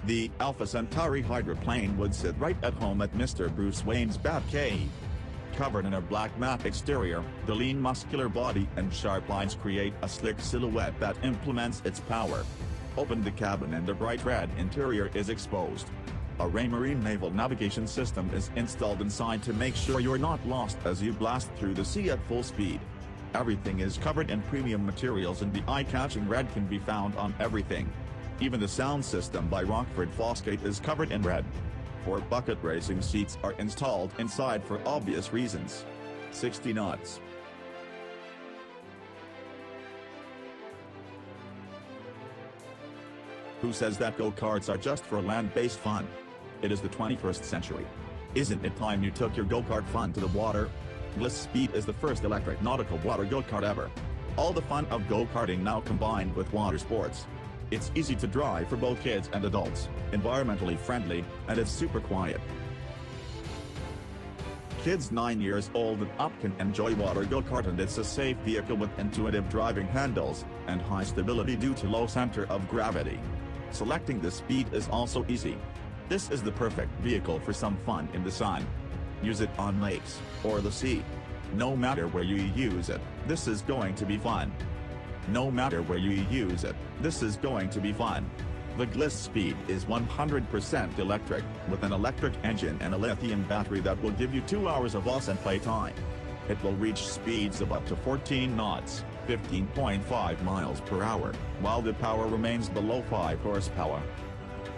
The Alpha-Centauri hydroplane would sit right at home at Mr. Bruce Wayne's Batcave. Covered in a black matte exterior, the lean muscular body and sharp lines create a slick silhouette that implements its power. Open the cabin and the bright red interior is exposed. A Raymarine naval navigation system is installed inside to make sure you're not lost as you blast through the sea at full speed. Everything is covered in premium materials and the eye-catching red can be found on everything. Even the sound system by Rockford Fosgate is covered in red. 4 bucket racing seats are installed inside for obvious reasons. 60 knots. Who says that go-karts are just for land-based fun? It is the 21st century. Isn't it time you took your go-kart fun to the water? Gliss Speed is the first electric nautical water go-kart ever. All the fun of go-karting now combined with water sports. It's easy to drive for both kids and adults, environmentally friendly, and it's super quiet. Kids 9 years old and up can enjoy water go-kart, and it's a safe vehicle with intuitive driving handles, and high stability due to low center of gravity. Selecting the speed is also easy. This is the perfect vehicle for some fun in the sun. Use it on lakes, or the sea. No matter where you use it, this is going to be fun. No matter where you use it, this is going to be fun. The Gliss Speed is 100% electric, with an electric engine and a lithium battery that will give you 2 hours of awesome playtime. It will reach speeds of up to 14 knots, 15.5 miles per hour, while the power remains below 5 horsepower.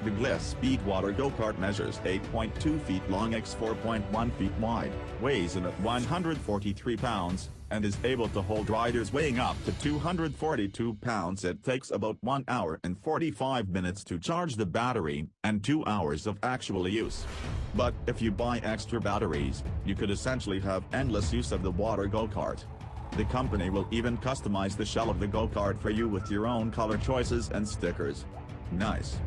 The Gliss Speed water go-kart measures 8.2 feet long x 4.1 feet wide, weighs in at 143 pounds, and is able to hold riders weighing up to 242 pounds. It takes about 1 hour and 45 minutes to charge the battery, and 2 hours of actual use. But if you buy extra batteries, you could essentially have endless use of the water go-kart. The company will even customize the shell of the go-kart for you with your own color choices and stickers. Nice.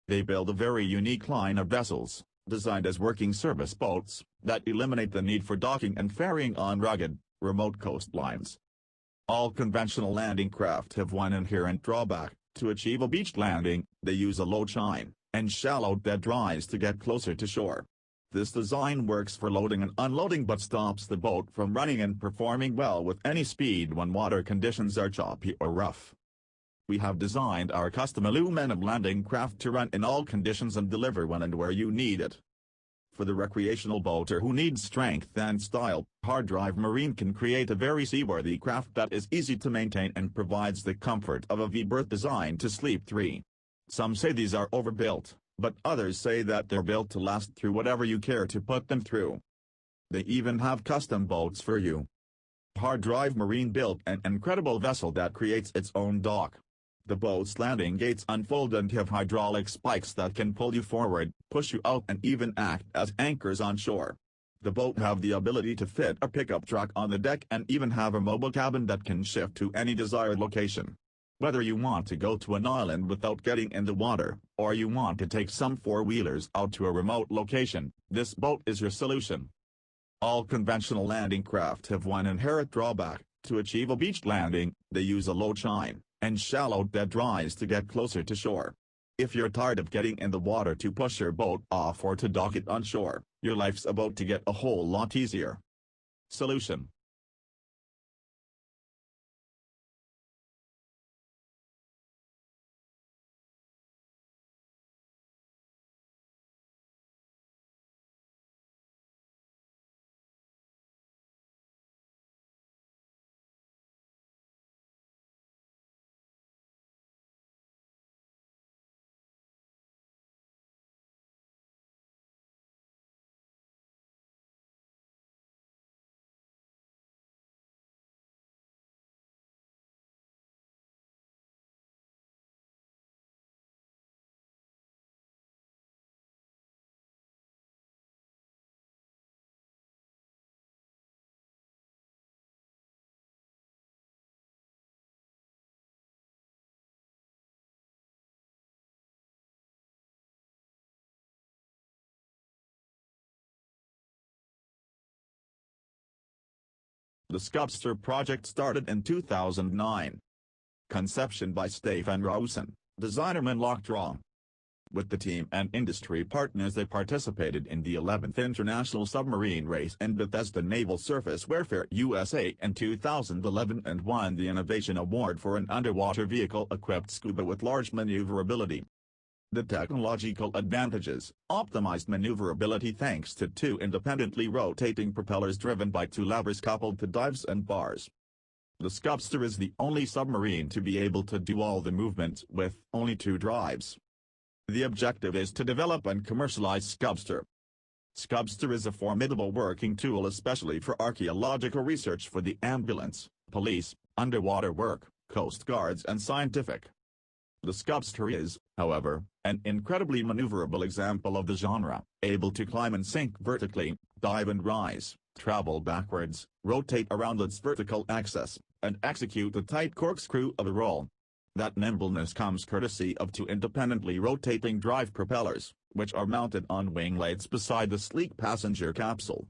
They build a very unique line of vessels, designed as working service boats, that eliminate the need for docking and ferrying on rugged, remote coastlines. All conventional landing craft have one inherent drawback: to achieve a beach landing, they use a low chine and shallow dead rise to get closer to shore. This design works for loading and unloading but stops the boat from running and performing well with any speed when water conditions are choppy or rough. We have designed our custom aluminum landing craft to run in all conditions and deliver when and where you need it. For the recreational boater who needs strength and style, Hard Drive Marine can create a very seaworthy craft that is easy to maintain and provides the comfort of a V-berth designed to sleep 3. Some say these are overbuilt, but others say that they're built to last through whatever you care to put them through. They even have custom boats for you. Hard Drive Marine built an incredible vessel that creates its own dock. The boat's landing gates unfold and have hydraulic spikes that can pull you forward, push you out, and even act as anchors on shore. The boat have the ability to fit a pickup truck on the deck and even have a mobile cabin that can shift to any desired location. Whether you want to go to an island without getting in the water, or you want to take some four-wheelers out to a remote location, this boat is your solution. All conventional landing craft have one inherent drawback: to achieve a beach landing, they use a low chine and shallow dead rise to get closer to shore. If you're tired of getting in the water to push your boat off or to dock it on shore, your life's about to get a whole lot easier. Solution. The Scubster project started in 2009. Conception by Stefan Rosen, designer Lockdraw. With the team and industry partners they participated in the 11th International Submarine Race in Bethesda Naval Surface Warfare USA in 2011 and won the Innovation Award for an underwater vehicle equipped scuba with large maneuverability. The technological advantages: optimized maneuverability thanks to two independently rotating propellers driven by two levers coupled to dives and bars. The Scupster is the only submarine to be able to do all the movements with only two drives. The objective is to develop and commercialize Scubster. Scubster is a formidable working tool especially for archaeological research for the ambulance, police, underwater work, coast guards and scientific. The Scubster is, however, an incredibly maneuverable example of the genre, able to climb and sink vertically, dive and rise, travel backwards, rotate around its vertical axis, and execute the tight corkscrew of a roll. That nimbleness comes courtesy of two independently rotating drive propellers, which are mounted on winglets beside the sleek passenger capsule.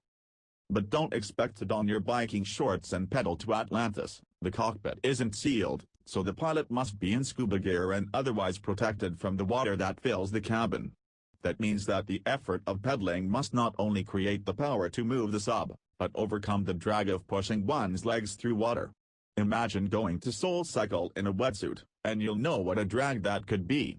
But don't expect to don your biking shorts and pedal to Atlantis. The cockpit isn't sealed, so the pilot must be in scuba gear and otherwise protected from the water that fills the cabin. That means that the effort of pedaling must not only create the power to move the sub, but overcome the drag of pushing one's legs through water. Imagine going to SoulCycle in a wetsuit, and you'll know what a drag that could be.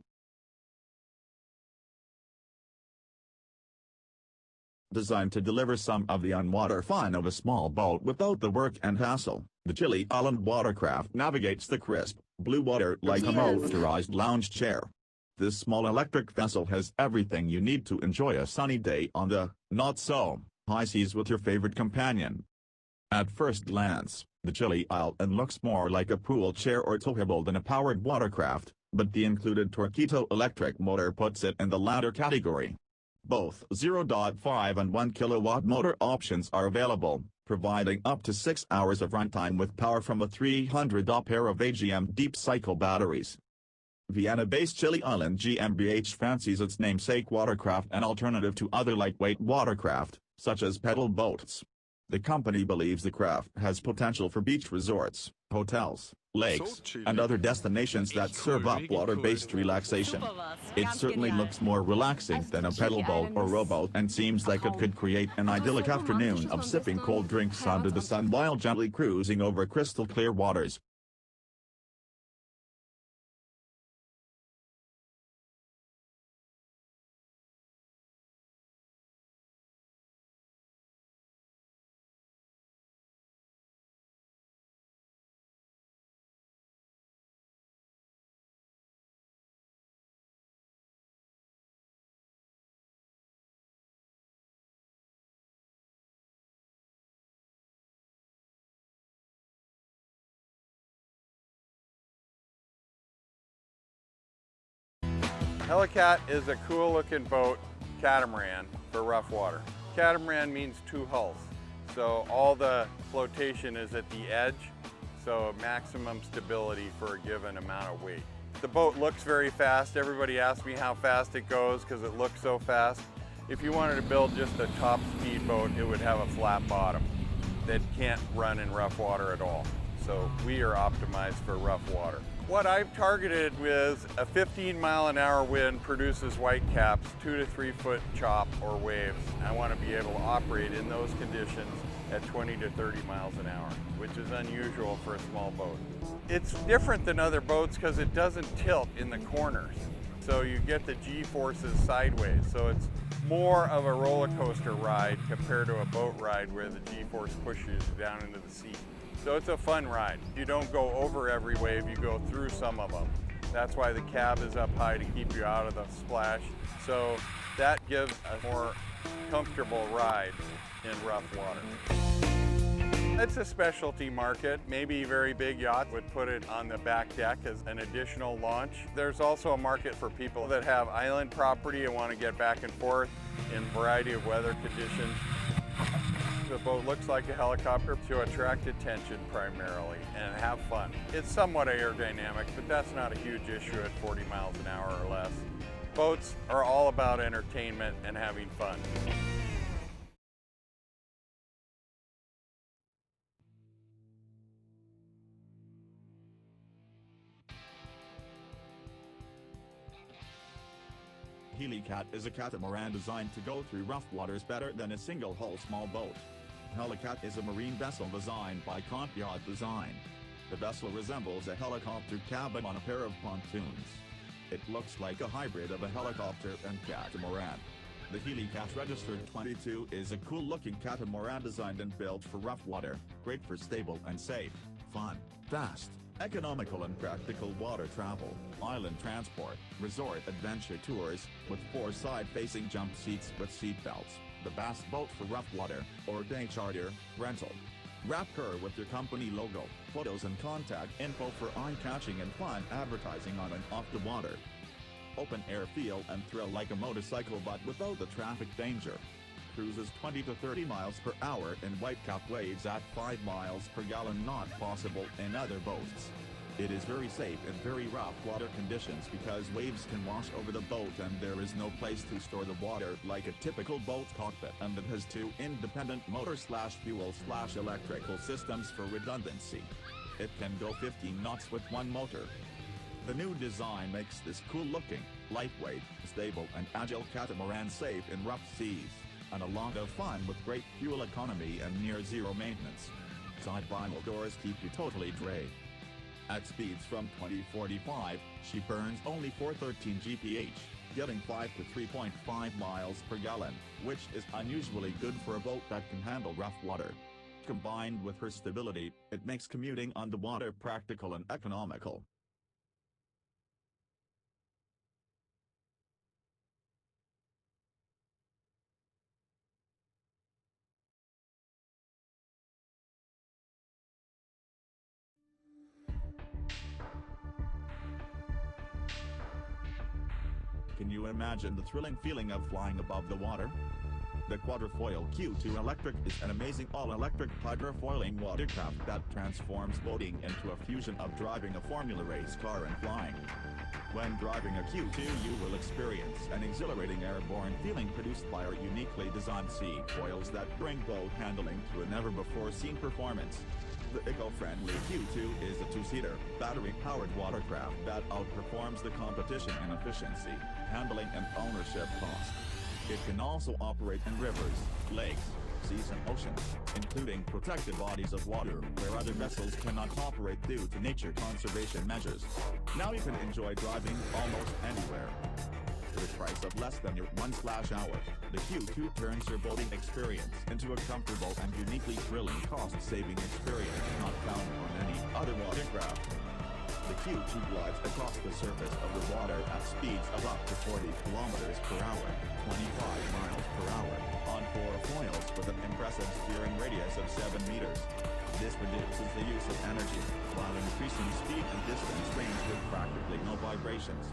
Designed to deliver some of the on-water fun of a small boat without the work and hassle, the Chilli Island watercraft navigates the crisp, blue water like a motorized lounge chair. This small electric vessel has everything you need to enjoy a sunny day on the not-so-high seas with your favorite companion. At first glance, the Chilli Island looks more like a pool chair or towable than a powered watercraft, but the included Torqueto electric motor puts it in the latter category. Both 0.5 and 1 kilowatt motor options are available, providing up to 6 hours of runtime with power from a 300 pair of AGM deep cycle batteries. Vienna-based Chilli Island GmbH fancies its namesake watercraft an alternative to other lightweight watercraft, such as pedal boats. The company believes the craft has potential for beach resorts, hotels, lakes, and other destinations that serve up water-based relaxation. It certainly looks more relaxing than a pedal boat or rowboat and seems like it could create an idyllic afternoon of sipping cold drinks under the sun while gently cruising over crystal clear waters. Helicat is a cool looking boat, catamaran, for rough water. Catamaran means two hulls, so all the flotation is at the edge, so maximum stability for a given amount of weight. The boat looks very fast. Everybody asks me how fast it goes because it looks so fast. If you wanted to build just a top speed boat, it would have a flat bottom that can't run in rough water at all. So we are optimized for rough water. What I've targeted with a 15-mile-an-hour wind produces white caps, 2 to 3 foot chop or waves. I want to be able to operate in those conditions at 20 to 30 miles an hour, which is unusual for a small boat. It's different than other boats because it doesn't tilt in the corners. So you get the G-forces sideways. So it's more of a roller coaster ride compared to a boat ride where the G-force pushes you down into the sea. So it's a fun ride. You don't go over every wave, you go through some of them. That's why the cab is up high to keep you out of the splash. So that gives a more comfortable ride in rough water. It's a specialty market. Maybe very big yachts would put it on the back deck as an additional launch. There's also a market for people that have island property and want to get back and forth in a variety of weather conditions. The boat looks like a helicopter to attract attention primarily and have fun. It's somewhat aerodynamic, but that's not a huge issue at 40 miles an hour or less. Boats are all about entertainment and having fun. Helicat is a catamaran designed to go through rough waters better than a single-hull small boat. Helicat is a marine vessel designed by Yacht Design. The vessel resembles a helicopter cabin on a pair of pontoons. It looks like a hybrid of a helicopter and catamaran. The Helicat Registered 22 is a cool-looking catamaran designed and built for rough water, great for stable and safe, fun, fast, economical and practical water travel, island transport, resort adventure tours, with 4 side-facing jump seats with seat belts, the best boat for rough water, or day charter, rental. Wrap her with your company logo, photos and contact info for eye-catching and fun advertising on and off the water. Open air feel and thrill like a motorcycle but without the traffic danger. Cruises 20 to 30 miles per hour in whitecap waves at 5 miles per gallon, not possible in other boats. It is very safe in very rough water conditions because waves can wash over the boat and there is no place to store the water like a typical boat cockpit, and it has 2 independent motor/fuel/electrical systems for redundancy. It can go 15 knots with one motor. The new design makes this cool-looking, lightweight, stable and agile catamaran safe in rough seas, and a lot of fun with great fuel economy and near-zero maintenance. Side vinyl doors keep you totally dry. At speeds from 20-45, she burns only 413 GPH, getting 5 to 3.5 miles per gallon, which is unusually good for a boat that can handle rough water. Combined with her stability, it makes commuting on the water practical and economical. Can you imagine the thrilling feeling of flying above the water? The Quadrifoil Q2 Electric is an amazing all-electric hydrofoiling watercraft that transforms boating into a fusion of driving a Formula race car and flying. When driving a Q2 you will experience an exhilarating airborne feeling produced by our uniquely designed sea coils that bring boat handling to a never-before-seen performance. The eco-friendly Q2 is a 2-seater, battery-powered watercraft that outperforms the competition in efficiency, handling and ownership cost. It can also operate in rivers, lakes, seas and oceans, including protected bodies of water where other vessels cannot operate due to nature conservation measures. Now you can enjoy driving almost anywhere. For the price of less than your 1/hour, the Q2 turns your boating experience into a comfortable and uniquely thrilling cost-saving experience not found on any other watercraft. The Q2 glides across the surface of the water at speeds of up to 40 kilometers per hour, 25 miles per hour, on 4 foils with an impressive steering radius of 7 meters. This reduces the use of energy, while increasing speed and distance range with practically no vibrations.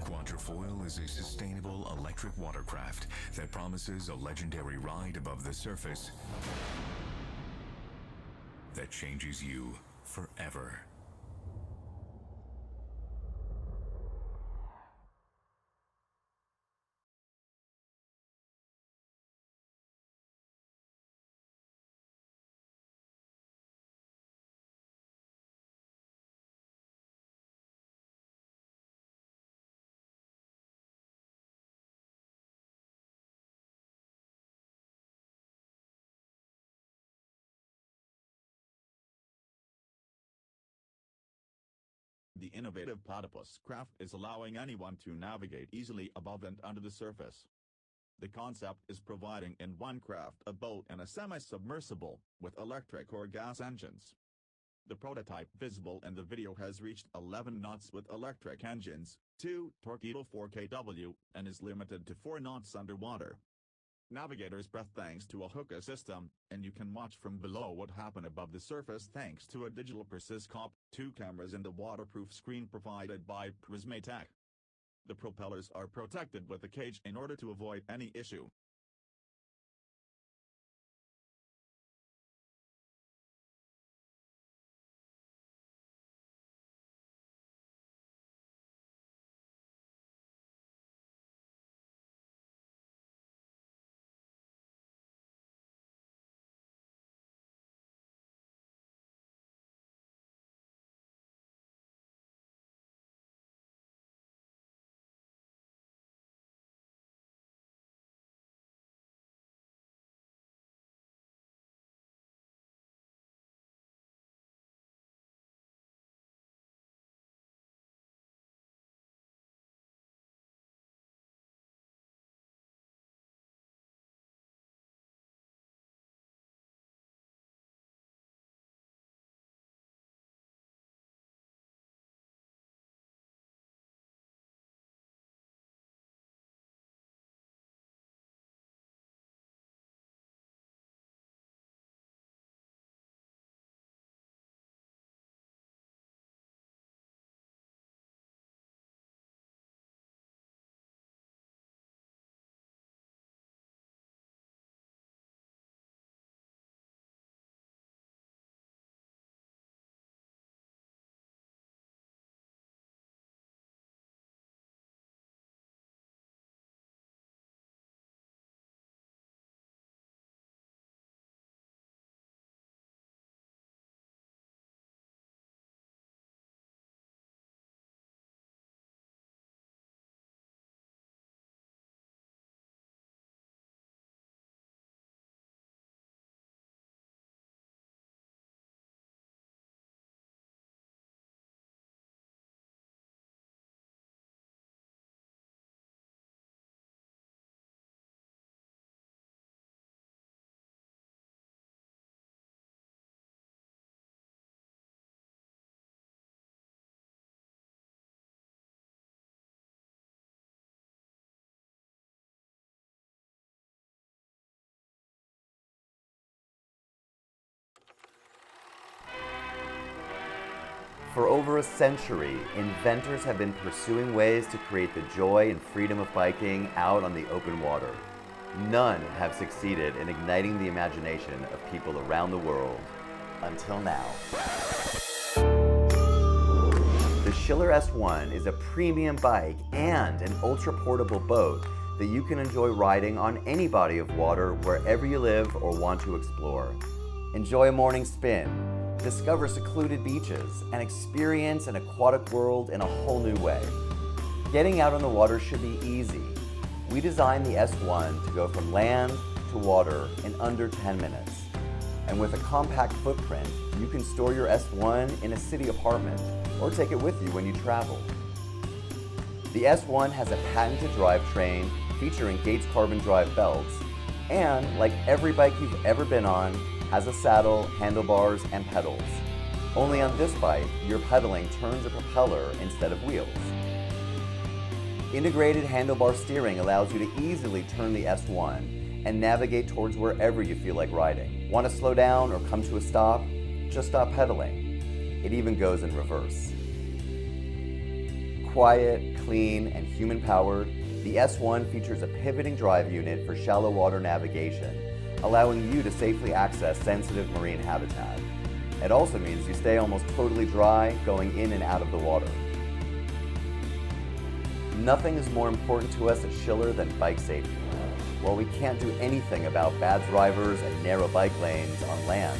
Quadrofoil is a sustainable electric watercraft that promises a legendary ride above the surface that changes you forever. The innovative Platypus Craft is allowing anyone to navigate easily above and under the surface. The concept is providing in one craft a boat and a semi-submersible, with electric or gas engines. The prototype visible in the video has reached 11 knots with electric engines, 2 Torpedo 4 kW, and is limited to 4 knots underwater. Navigators breath thanks to a hookah system, and you can watch from below what happened above the surface thanks to a digital periscope, 2 cameras and the waterproof screen provided by Prismatech. The propellers are protected with a cage in order to avoid any issue. For over a century, inventors have been pursuing ways to create the joy and freedom of biking out on the open water. None have succeeded in igniting the imagination of people around the world, until now. The Schiller S1 is a premium bike and an ultra-portable boat that you can enjoy riding on any body of water wherever you live or want to explore. Enjoy a morning spin, discover secluded beaches, and experience an aquatic world in a whole new way. Getting out on the water should be easy. We designed the S1 to go from land to water in under 10 minutes. And with a compact footprint, you can store your S1 in a city apartment or take it with you when you travel. The S1 has a patented drivetrain featuring Gates carbon drive belts, and like every bike you've ever been on, has a saddle, handlebars, and pedals. Only on this bike, your pedaling turns a propeller instead of wheels. Integrated handlebar steering allows you to easily turn the S1 and navigate towards wherever you feel like riding. Want to slow down or come to a stop? Just stop pedaling. It even goes in reverse. Quiet, clean, and human-powered, the S1 features a pivoting drive unit for shallow water navigation, allowing you to safely access sensitive marine habitat. It also means you stay almost totally dry going in and out of the water. Nothing is more important to us at Schiller than bike safety. While we can't do anything about bad drivers and narrow bike lanes on land,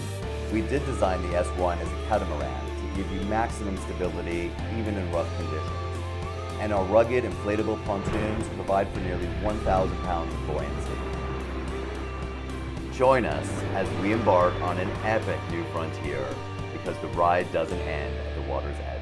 we did design the S1 as a catamaran to give you maximum stability even in rough conditions. And our rugged inflatable pontoons provide for nearly 1,000 pounds of buoyancy. Join us as we embark on an epic new frontier, because the ride doesn't end at the water's edge.